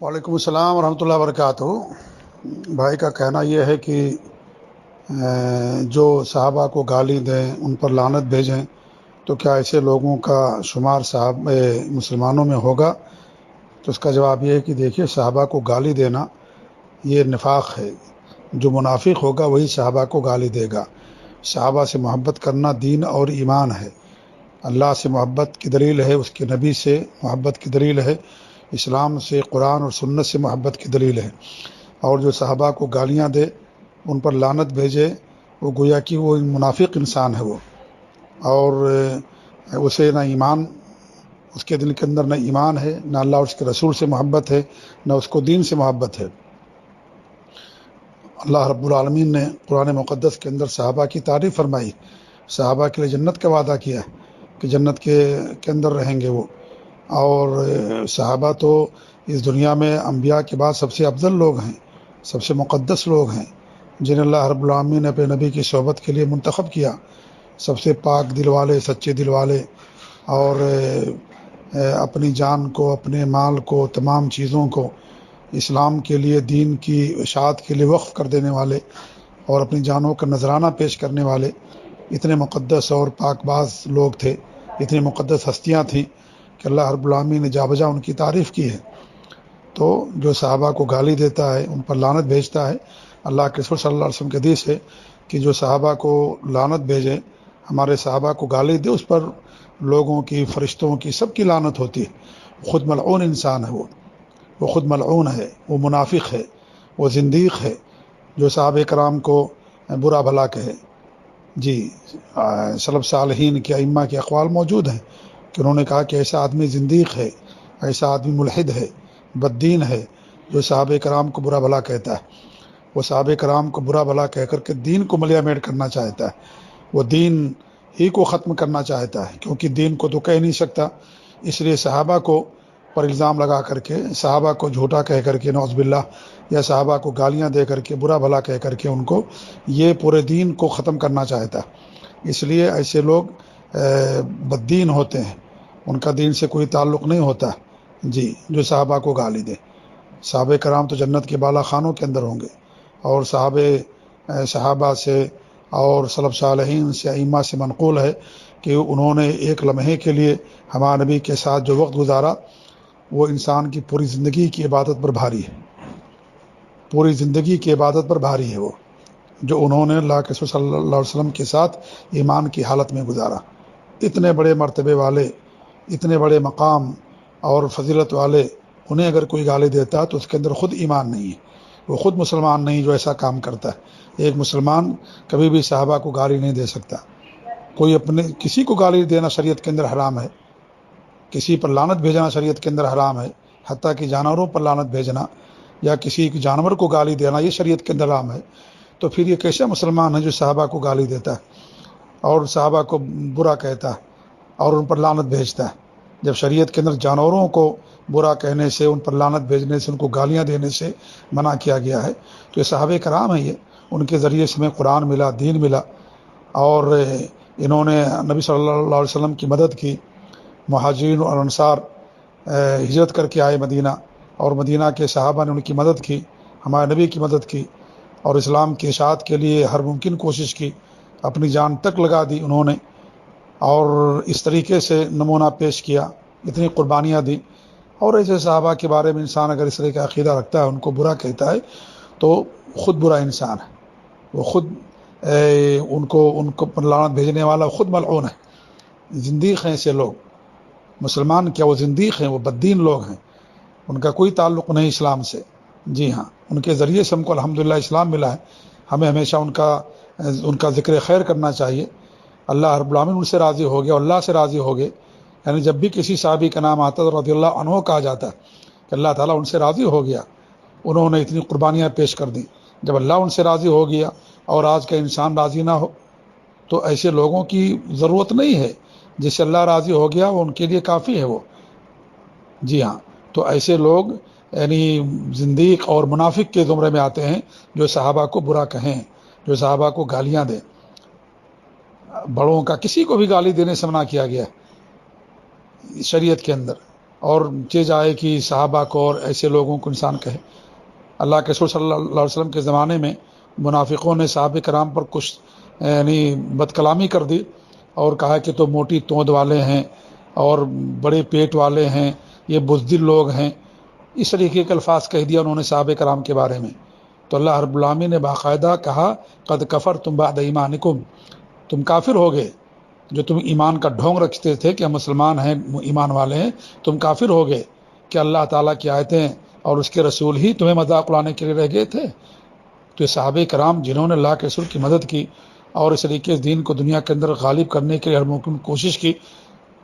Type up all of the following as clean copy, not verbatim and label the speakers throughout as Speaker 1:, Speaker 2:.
Speaker 1: وعلیکم السلام ورحمۃ اللہ وبرکاتہ۔ بھائی کا کہنا یہ ہے کہ جو صحابہ کو گالی دیں، ان پر لعنت بھیجیں، تو کیا ایسے لوگوں کا شمار مسلمانوں میں ہوگا؟ تو اس کا جواب یہ ہے کہ دیکھیے، صحابہ کو گالی دینا یہ نفاق ہے۔ جو منافق ہوگا وہی صحابہ کو گالی دے گا۔ صحابہ سے محبت کرنا دین اور ایمان ہے۔ اللہ سے محبت کی دلیل ہے، اس کے نبی سے محبت کی دلیل ہے، اسلام سے، قرآن اور سنت سے محبت کی دلیل ہے۔ اور جو صحابہ کو گالیاں دے، ان پر لعنت بھیجے، وہ گویا کہ وہ منافق انسان ہے وہ، اور اسے نہ ایمان، اس کے دل کے اندر نہ ایمان ہے، نہ اللہ اور اس کے رسول سے محبت ہے، نہ اس کو دین سے محبت ہے۔ اللہ رب العالمین نے قرآن مقدس کے اندر صحابہ کی تعریف فرمائی، صحابہ کے لیے جنت کا وعدہ کیا کہ جنت کے اندر رہیں گے وہ۔ اور صحابہ تو اس دنیا میں انبیاء کے بعد سب سے افضل لوگ ہیں، سب سے مقدس لوگ ہیں، جنہیں اللہ رب العالمین نے اپنے نبی کی صحبت کے لیے منتخب کیا۔ سب سے پاک دل والے، سچے دل والے، اور اپنی جان کو، اپنے مال کو، تمام چیزوں کو اسلام کے لیے، دین کی اشاعت کے لیے وقف کر دینے والے، اور اپنی جانوں کا نذرانہ پیش کرنے والے اتنے مقدس اور پاک باز لوگ تھے، اتنی مقدس ہستیاں تھیں کہ اللہ رب العالمین نے جا بجا ان کی تعریف کی ہے۔ تو جو صحابہ کو گالی دیتا ہے، ان پر لعنت بھیجتا ہے، اللہ کے رسول صلی اللہ علیہ وسلم کے حدیث ہے کہ جو صحابہ کو لعنت بھیجے، ہمارے صحابہ کو گالی دے، اس پر لوگوں کی، فرشتوں کی، سب کی لعنت ہوتی ہے۔ خود ملعون انسان ہے وہ خود ملعون ہے، وہ منافق ہے، وہ زندیق ہے جو صحابہ کرام کو برا بھلا کہے۔ جی، سلف صالحین کے ائمہ کے اقوال موجود ہیں کہ انہوں نے کہا کہ ایسا آدمی زندیق ہے، ایسا آدمی ملحد ہے، بددین ہے، جو صحابہ کرام کو برا بھلا کہتا ہے۔ وہ صحابہ کرام کو برا بھلا کہہ کر کے دین کو ملیا میٹ کرنا چاہتا ہے، وہ دین ہی کو ختم کرنا چاہتا ہے، کیونکہ دین کو تو کہہ نہیں سکتا، اس لیے صحابہ کو پر الزام لگا کر کے، صحابہ کو جھوٹا کہہ کر کے، نعوذ باللہ، یا صحابہ کو گالیاں دے کر کے، برا بھلا کہہ کر کے، ان کو یہ پورے دین کو ختم کرنا چاہتا ہے۔ اس لیے ایسے لوگ بددین ہوتے ہیں، ان کا دین سے کوئی تعلق نہیں ہوتا۔ جی، جو صحابہ کو گالی دے، صحابہ کرام تو جنت کے بالا خانوں کے اندر ہوں گے، اور صحابہ سے اور سلف صالحین سے، ائمہ سے منقول ہے کہ انہوں نے ایک لمحے کے لیے ہمارے نبی کے ساتھ جو وقت گزارا، وہ انسان کی پوری زندگی کی عبادت پر بھاری ہے، پوری زندگی کی عبادت پر بھاری ہے وہ، جو انہوں نے اللہ کے رسول صلی اللہ علیہ وسلم کے ساتھ ایمان کی حالت میں گزارا۔ اتنے بڑے مرتبے والے، اتنے بڑے مقام اور فضیلت والے، انہیں اگر کوئی گالی دیتا تو اس کے اندر خود ایمان نہیں ہے، وہ خود مسلمان نہیں جو ایسا کام کرتا ہے۔ ایک مسلمان کبھی بھی صحابہ کو گالی نہیں دے سکتا۔ کسی کو گالی دینا شریعت کے اندر حرام ہے، کسی پر لعنت بھیجنا شریعت کے اندر حرام ہے، حتیٰ کہ جانوروں پر لعنت بھیجنا یا کسی جانور کو گالی دینا یہ شریعت کے اندر حرام ہے۔ تو پھر یہ کیسا مسلمان ہے جو صحابہ کو گالی دیتا ہے اور صحابہ کو برا کہتا ہے اور ان پر لعنت بھیجتا ہے؟ جب شریعت کے اندر جانوروں کو برا کہنے سے، ان پر لعنت بھیجنے سے، ان کو گالیاں دینے سے منع کیا گیا ہے، تو یہ صحابہ کرام ہیں، یہ ان کے ذریعے سے ہمیں قرآن ملا، دین ملا، اور انہوں نے نبی صلی اللہ علیہ وسلم کی مدد کی۔ مہاجرین اور انصار ہجرت کر کے آئے مدینہ، اور مدینہ کے صحابہ نے ان کی مدد کی، ہمارے نبی کی مدد کی، اور اسلام کی اشاعت کے لیے ہر ممکن کوشش کی، اپنی جان تک لگا دی انہوں نے، اور اس طریقے سے نمونہ پیش کیا، اتنی قربانیاں دی۔ اور ایسے صحابہ کے بارے میں انسان اگر اس طرح کا عقیدہ رکھتا ہے، ان کو برا کہتا ہے، تو خود برا انسان ہے، وہ خود ان کو لعنت بھیجنے والا خود ملعون ہے، زندیق ہیں ایسے لوگ۔ مسلمان کیا، وہ زندیق ہیں، وہ بددین لوگ ہیں، ان کا کوئی تعلق نہیں اسلام سے۔ جی ہاں، ان کے ذریعے سے ہم کو الحمدللہ اسلام ملا ہے، ہمیں ہمیشہ ان کا ذکر خیر کرنا چاہیے۔ اللہ رب العالمین ان سے راضی ہو گیا، اللہ سے راضی ہو گئے، یعنی جب بھی کسی صحابی کا نام آتا تو رضی اللہ عنہ کہا جاتا ہے کہ اللہ تعالیٰ ان سے راضی ہو گیا، انہوں نے اتنی قربانیاں پیش کر دیں۔ جب اللہ ان سے راضی ہو گیا اور آج کا انسان راضی نہ ہو، تو ایسے لوگوں کی ضرورت نہیں ہے، جس سے اللہ راضی ہو گیا وہ ان کے لیے کافی ہے وہ۔ جی ہاں، تو ایسے لوگ یعنی زندیق اور منافق کے زمرے میں آتے ہیں، جو صحابہ کو برا کہیں، جو صحابہ کو گالیاں دیں۔ بڑوں کا کسی کو بھی گالی دینے سے منع کیا گیا ہے شریعت کے اندر، اور چیز آئے کہ صحابہ کو اور ایسے لوگوں کو انسان کہے. اللہ کے رسول صلی اللہ علیہ وسلم کے زمانے میں منافقوں نے صحابہ کرام پر کچھ یعنی بد کلامی کر دی اور کہا کہ تو موٹی توند والے ہیں اور بڑے پیٹ والے ہیں، یہ بزدل لوگ ہیں. اس طریقے کے الفاظ کہہ دیا انہوں نے صحابہ کرام کے بارے میں. تو اللہ رب العالمین نے باقاعدہ کہا قد کفرتم بعد ایمانکم، تم کافر ہو گئے. جو تم ایمان کا ڈھونگ رکھتے تھے کہ ہم مسلمان ہیں، ایمان والے ہیں، تم کافر ہو گئے کہ اللہ تعالیٰ کی آیتیں اور اس کے رسول ہی تمہیں مذاق اڑانے کے لیے رہ گئے تھے. تو یہ صحابہ کرام جنہوں نے اللہ کے رسول کی مدد کی اور اس طریقے سے دین کو دنیا کے اندر غالب کرنے کے لیے ہر ممکن کوشش کی،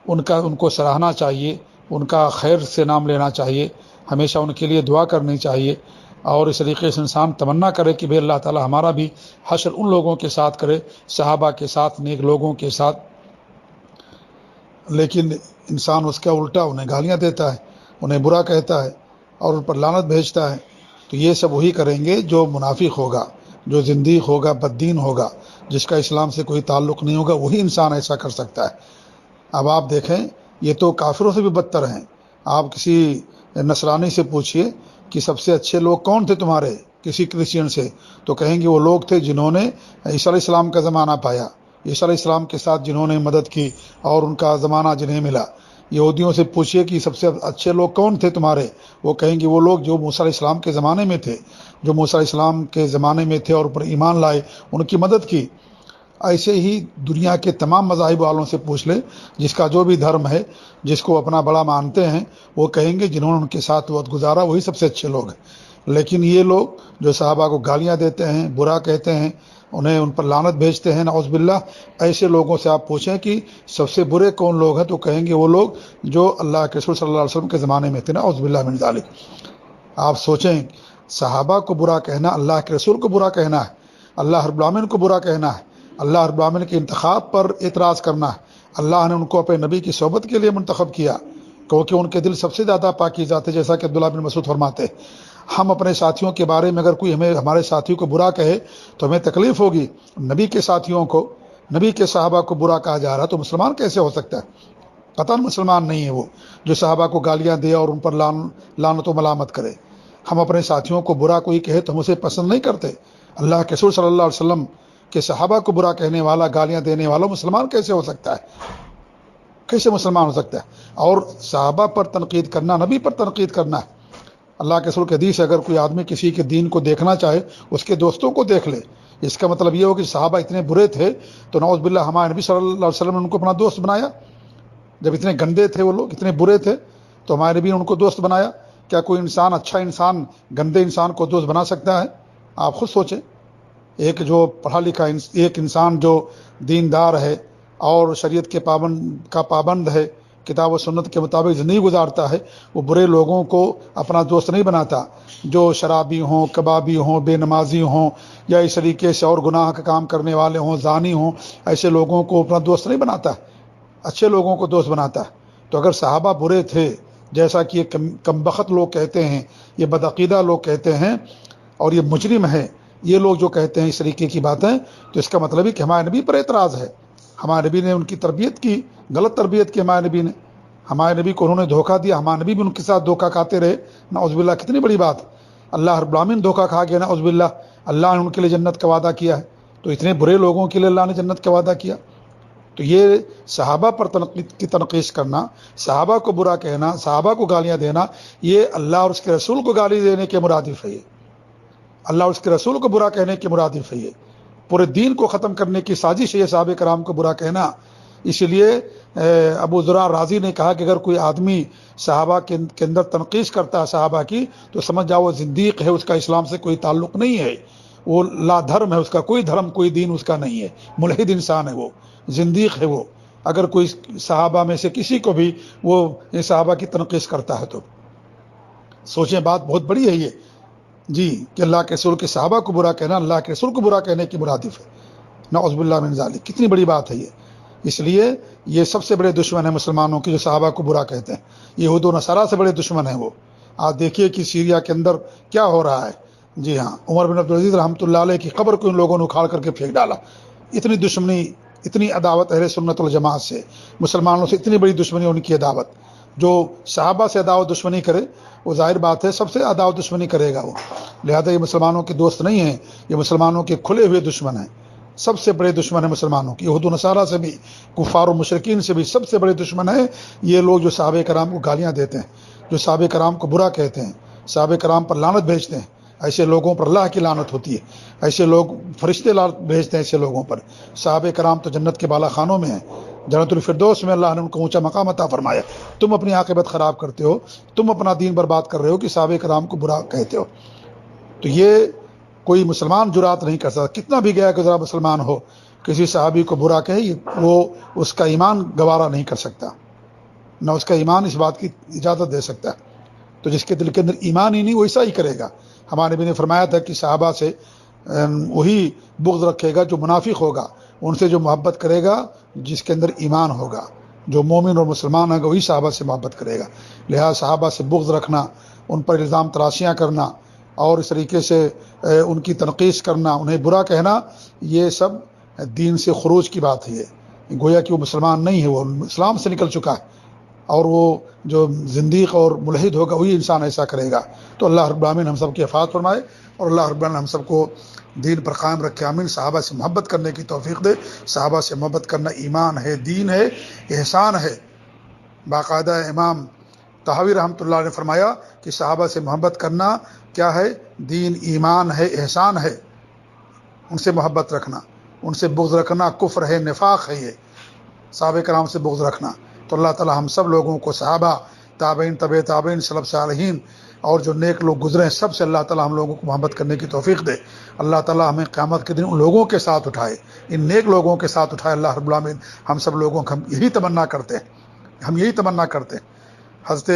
Speaker 1: ان کو سراہنا چاہیے، ان کا خیر سے نام لینا چاہیے، ہمیشہ ان کے لیے دعا کرنی چاہیے. اور اس طریقے سے انسان تمنا کرے کہ بھئی اللہ تعالیٰ ہمارا بھی حشر ان لوگوں کے ساتھ کرے، صحابہ کے ساتھ، نیک لوگوں کے ساتھ. لیکن انسان اس کا الٹا انہیں گالیاں دیتا ہے، انہیں برا کہتا ہے اور ان پر لعنت بھیجتا ہے. تو یہ سب وہی کریں گے جو منافق ہوگا، جو زندیق ہوگا، بددین ہوگا، جس کا اسلام سے کوئی تعلق نہیں ہوگا، وہی انسان ایسا کر سکتا ہے. اب آپ دیکھیں یہ تو کافروں سے بھی بدتر ہیں. آپ کسی نصرانی سے پوچھئے کہ سب سے اچھے لوگ کون تھے تمہارے، کسی کرسچین سے، تو کہیں گے وہ لوگ تھے جنہوں نے عیسیٰ علیہ السلام کا زمانہ پایا، عیسیٰ علیہ السلام کے ساتھ جنہوں نے مدد کی اور ان کا زمانہ جنہیں ملا. یہودیوں سے پوچھئے کہ سب سے اچھے لوگ کون تھے تمہارے، وہ کہیں گے وہ لوگ جو موسیٰ علیہ السلام کے زمانے میں تھے، جو موسیٰ علیہ السلام کے زمانے میں تھے اور پر ایمان لائے، ان کی مدد کی. ایسے ہی دنیا کے تمام مذاہب والوں سے پوچھ لے، جس کا جو بھی دھرم ہے، جس کو اپنا بڑا مانتے ہیں، وہ کہیں گے جنہوں نے ان کے ساتھ وقت گزارا وہی سب سے اچھے لوگ ہیں. لیکن یہ لوگ جو صحابہ کو گالیاں دیتے ہیں، برا کہتے ہیں، ان پر لعنت بھیجتے ہیں، نعوذ باللہ، ایسے لوگوں سے آپ پوچھیں کہ سب سے برے کون لوگ ہیں، تو کہیں گے وہ لوگ جو اللہ کے رسول صلی اللہ علیہ وسلم کے زمانے میں تھے. نعوذ باللہ من ذالک. آپ سوچیں، صحابہ کو برا کہنا اللہ کے رسول کو برا کہنا ہے، اللہ رب العالمین کو برا کہنا ہے، اللہ رب العالمین کے انتخاب پر اعتراض کرنا ہے. اللہ نے ان کو اپنے نبی کی صحبت کے لیے منتخب کیا کیونکہ ان کے دل سب سے زیادہ پاکیزہ تھے، جیسا کہ عبداللہ بن مسعود فرماتے. ہم اپنے ساتھیوں کے بارے میں اگر کوئی ہمارے ساتھیوں کو برا کہے تو ہمیں تکلیف ہوگی. نبی کے ساتھیوں کو، نبی کے صحابہ کو برا کہا جا رہا تو مسلمان کیسے ہو سکتا ہے؟ قطعاً مسلمان نہیں ہے وہ جو صحابہ کو گالیاں دے اور ان پر لعنت و ملامت کرے. ہم اپنے ساتھیوں کو برا کوئی کہے تو ہم اسے پسند نہیں کرتے. اللہ کے رسول صلی اللہ علیہ وسلم کہ صحابہ کو برا کہنے والا، گالیاں دینے والا مسلمان کیسے ہو سکتا ہے؟ کیسے مسلمان ہو سکتا ہے؟ اور صحابہ پر تنقید کرنا نبی پر تنقید کرنا ہے. اللہ کے رسول کے حدیث اگر کوئی آدمی کسی کے دین کو دیکھنا چاہے اس کے دوستوں کو دیکھ لے. اس کا مطلب یہ ہو کہ صحابہ اتنے برے تھے تو نعوذ باللہ ہمارے نبی صلی اللہ علیہ وسلم نے ان کو اپنا دوست بنایا. جب اتنے گندے تھے وہ لوگ، اتنے برے تھے، تو ہمارے نبی نے ان کو دوست بنایا. کیا کوئی انسان، اچھا انسان، گندے انسان کو دوست بنا سکتا ہے؟ آپ خود سوچیں. ایک جو پڑھا لکھا ایک انسان جو دیندار ہے اور شریعت کے پابند ہے، کتاب و سنت کے مطابق زندگی گزارتا ہے، وہ برے لوگوں کو اپنا دوست نہیں بناتا. جو شرابی ہوں، کبابی ہوں، بے نمازی ہوں، یا اس طریقے سے اور گناہ کا کام کرنے والے ہوں، زانی ہوں، ایسے لوگوں کو اپنا دوست نہیں بناتا، اچھے لوگوں کو دوست بناتا ہے. تو اگر صحابہ برے تھے جیسا کہ یہ کمبخت لوگ کہتے ہیں، یہ بدعقیدہ لوگ کہتے ہیں اور یہ مجرم ہے، یہ لوگ جو کہتے ہیں اس طریقے کی باتیں، تو اس کا مطلب ہے کہ ہمارے نبی پر اعتراض ہے. ہمارے نبی نے ان کی تربیت کی، غلط تربیت کی. ہمارے نبی کو انہوں نے دھوکہ دیا، ہمارے نبی بھی ان کے ساتھ دھوکہ کھاتے رہے. نعوذ باللہ، کتنی بڑی بات. اللہ رب العالمین دھوکہ کھا گیا، نعوذ باللہ. اللہ نے ان کے لیے جنت کا وعدہ کیا ہے، تو اتنے برے لوگوں کے لیے اللہ نے جنت کا وعدہ کیا. تو یہ صحابہ پر تنقید کرنا، صحابہ کو برا کہنا، صحابہ کو گالیاں دینا، یہ اللہ اور اس کے رسول کو گالی دینے کے مرادف ہے. یہ اللہ اور اس کے رسول کو برا کہنے کے مرادف ہے. یہ پورے دین کو ختم کرنے کی سازش ہے یہ صحابہ کرام کو برا کہنا. اس لیے ابو ذرا رازی نے کہا کہ اگر کوئی آدمی صحابہ کے اندر تنقید کرتا ہے صحابہ کی، تو سمجھ جاؤ وہ زندیق ہے، اس کا اسلام سے کوئی تعلق نہیں ہے، وہ لا دھرم ہے، اس کا کوئی دھرم کوئی دین اس کا نہیں ہے، ملحد انسان ہے، وہ زندیق ہے. وہ اگر کوئی صحابہ میں سے کسی کو بھی وہ صحابہ کی تنقید کرتا ہے تو سوچیں، بات بہت بڑی ہے یہ جی، کہ اللہ کے رسول کے صحابہ کو برا کہنا اللہ کے رسول کو برا کہنے کی مرادف ہے. نعوذ باللہ من ذالک. کتنی بڑی بات ہے یہ. اس لیے یہ سب سے بڑے دشمن ہیں مسلمانوں کے جو صحابہ کو برا کہتے ہیں. یہود و نصارہ سے بڑے دشمن ہیں وہ. آپ دیکھیے کہ سیریا کے اندر کیا ہو رہا ہے. جی ہاں، عمر بن عبدالعزیز رحمۃ اللہ علیہ کی قبر کو ان لوگوں نے اکھاڑ کر کے پھینک ڈالا. اتنی دشمنی، اتنی عداوت اہل سنت والجماعت سے، مسلمانوں سے اتنی بڑی دشمنی ان کی عداوت. جو صحابہ سے عداوت دشمنی کرے وہ ظاہر بات ہے سب سے عداوت دشمنی کرے گا وہ، لہذا یہ مسلمانوں کے دوست نہیں ہیں، یہ مسلمانوں کے کھلے ہوئے دشمن ہیں، سب سے بڑے دشمن ہیں مسلمانوں کی، یہود و نصارہ سے بھی، کفار و مشرکین سے بھی سب سے بڑے دشمن ہیں یہ لوگ جو صحابہ کرام کو گالیاں دیتے ہیں، جو صحابہ کرام کو برا کہتے ہیں، صحابہ کرام پر لعنت بھیجتے ہیں۔ ایسے لوگوں پر اللہ کی لعنت ہوتی ہے، ایسے لوگ فرشتے لعنت بھیجتے ہیں ایسے لوگوں پر۔ صحابہ کرام تو جنت کے بالا خانوں میں ہیں، جنت الفردوس میں اللہ نے ان کو اونچا مقام عطا فرمایا۔ تم اپنی عاقبت خراب کرتے ہو، تم اپنا دین برباد کر رہے ہو کہ صحابہ کرام کو برا کہتے ہو۔ تو یہ کوئی مسلمان جرات نہیں کر سکتا، کتنا بھی گیا کہ ذرا مسلمان ہو، کسی صحابی کو برا کہے وہ اس کا ایمان گوارا نہیں کر سکتا، نہ اس کا ایمان اس بات کی اجازت دے سکتا ہے۔ تو جس کے دل کے اندر ایمان ہی نہیں وہ ایسا ہی کرے گا۔ ہمارے نبی نے فرمایا تھا کہ صحابہ سے وہی بغض رکھے گا جو منافق ہوگا، ان سے جو محبت کرے گا جس کے اندر ایمان ہوگا، جو مومن اور مسلمان ہوگا وہی صحابہ سے محبت کرے گا۔ لہذا صحابہ سے بغض رکھنا، ان پر الزام تراشیاں کرنا اور اس طریقے سے ان کی تنقیص کرنا، انہیں برا کہنا، یہ سب دین سے خروج کی بات ہے۔ گویا کہ وہ مسلمان نہیں ہے، وہ اسلام سے نکل چکا ہے، اور وہ جو زندیق اور ملحد ہوگا وہی انسان ایسا کرے گا۔ تو اللہ رب العالمین ہم سب کی حفاظت فرمائے، اور اللہ رب العالمین ہم سب کو دین پر قائم رکھے، آمین۔ صحابہ سے محبت کرنے کی توفیق دے۔ صحابہ سے محبت کرنا ایمان ہے، دین ہے، احسان ہے۔ باقاعدہ امام طحاوی رحمۃ اللہ نے فرمایا کہ صحابہ سے محبت کرنا کیا ہے؟ دین، ایمان ہے، احسان ہے۔ ان سے محبت رکھنا، ان سے بغض رکھنا کفر ہے، نفاق ہے۔ یہ صحابہ کرام سے بغض رکھنا۔ تو اللہ تعالی ہم سب لوگوں کو، صحابہ، تابعین، تبع تابعین، سلف صالحین اور جو نیک لوگ گزرے ہیں سب سے اللہ تعالی ہم لوگوں کو محبت کرنے کی توفیق دے۔ اللہ تعالی ہمیں قیامت کے دن ان لوگوں کے ساتھ اٹھائے، ان نیک لوگوں کے ساتھ اٹھائے۔ اللہ رب العالمین ہم سب لوگوں کو، ہم یہی تمنا کرتے ہیں، ہم یہی تمنا کرتے ہیں۔ حضرت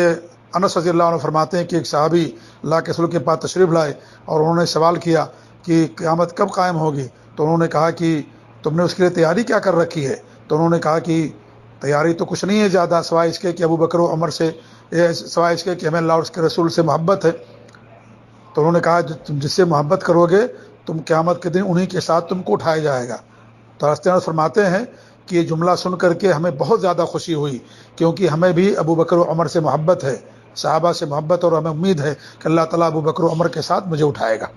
Speaker 1: انس رضی اللہ عنہ فرماتے ہیں کہ ایک صحابی اللہ کے رسول کے پاس تشریف لائے اور انہوں نے سوال کیا کہ قیامت کب قائم ہوگی؟ تو انہوں نے کہا کہ تم نے اس کے لیے تیاری کیا کر رکھی ہے؟ تو انہوں نے کہا کہ تیاری تو کچھ نہیں ہے زیادہ، سوائے اس کے کہ ابو بکر و عمر سے، سوائے اس کے کہ ہمیں اللہ اور اس کے رسول سے محبت ہے۔ تو انہوں نے کہا تم جس سے محبت کرو گے تم قیامت کے دن انہی کے ساتھ تم کو اٹھایا جائے گا۔ تو حضرت انس فرماتے ہیں کہ یہ جملہ سن کر کے ہمیں بہت زیادہ خوشی ہوئی، کیونکہ ہمیں بھی ابو بکر و عمر سے محبت ہے، صحابہ سے محبت، اور ہمیں امید ہے کہ اللہ تعالیٰ ابو بکر و عمر کے ساتھ مجھے اٹھائے گا۔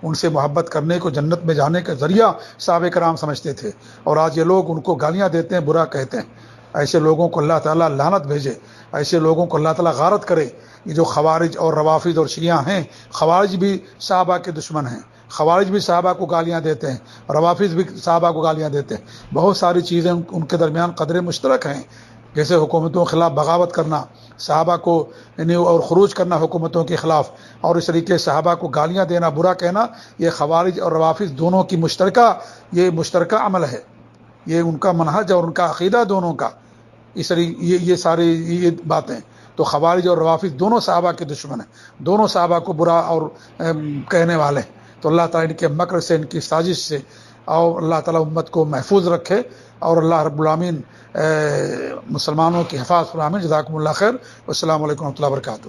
Speaker 1: ان سے محبت کرنے کو جنت میں جانے کا ذریعہ صحابہ کرام سمجھتے تھے، اور آج یہ لوگ ان کو گالیاں دیتے ہیں، برا کہتے ہیں۔ ایسے لوگوں کو اللہ تعالیٰ لعنت بھیجے، ایسے لوگوں کو اللہ تعالیٰ غارت کرے۔ یہ جو خوارج اور روافض اور شیعہ ہیں، خوارج بھی صحابہ کے دشمن ہیں، خوارج بھی صحابہ کو گالیاں دیتے ہیں، روافض بھی صحابہ کو گالیاں دیتے ہیں۔ بہت ساری چیزیں ان کے درمیان قدرے مشترک ہیں، جیسے حکومتوں کے خلاف بغاوت کرنا، صحابہ کو اور خروج کرنا حکومتوں کے خلاف، اور اس طریقے صحابہ کو گالیاں دینا، برا کہنا، یہ خوارج اور روافض دونوں کی یہ مشترکہ عمل ہے، یہ ان کا منہج اور ان کا عقیدہ دونوں کا، اس طریقے یہ ساری یہ باتیں۔ تو خوارج اور روافض دونوں صحابہ کے دشمن ہیں، دونوں صحابہ کو برا اور کہنے والے ہیں۔ تو اللہ تعالیٰ ان کے مکر سے، ان کی سازش سے، اور اللہ تعالیٰ امت کو محفوظ رکھے، اور اللہ رب العالمین مسلمانوں کی حفاظت فرمائے۔ جزاکم اللہ خیر، والسلام علیکم و رحمۃ اللہ وبرکاتہ۔